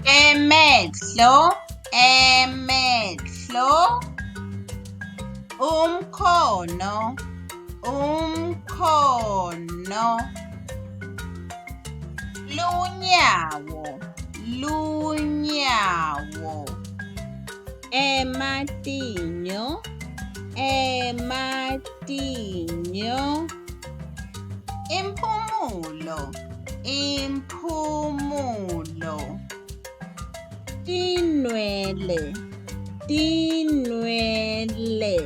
emehlo, emehlo, umkhono, umkhono, lunyawo, lunyawo, ematinyo, ematinyo, impumulo, impumulo, tinwele, tinwele,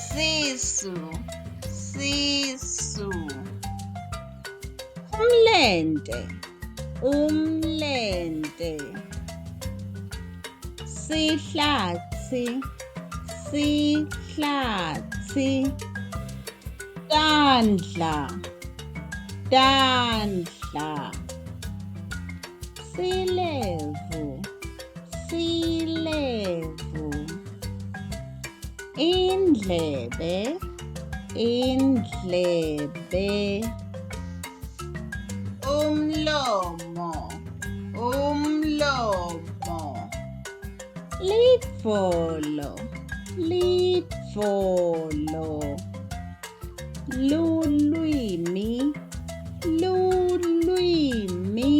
sisu, sisu, umlente, umlente, sihlatsi, sihlatsi, tandla, tandla, silevu, silevu, indlebe, indlebe, umlomo, umlomo, lidvolo, lidvolo, lulwimi, lulwimi,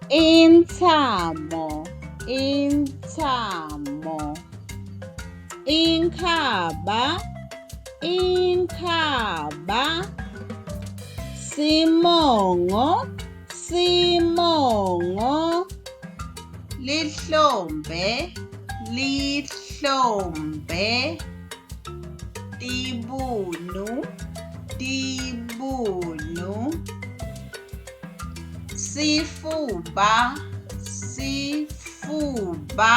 intsamo, intsamo, inkhaba, inkhaba, simongo, simongo, lihlombe, lihlombe, tibunu, tibunu, sifuba, sifuba,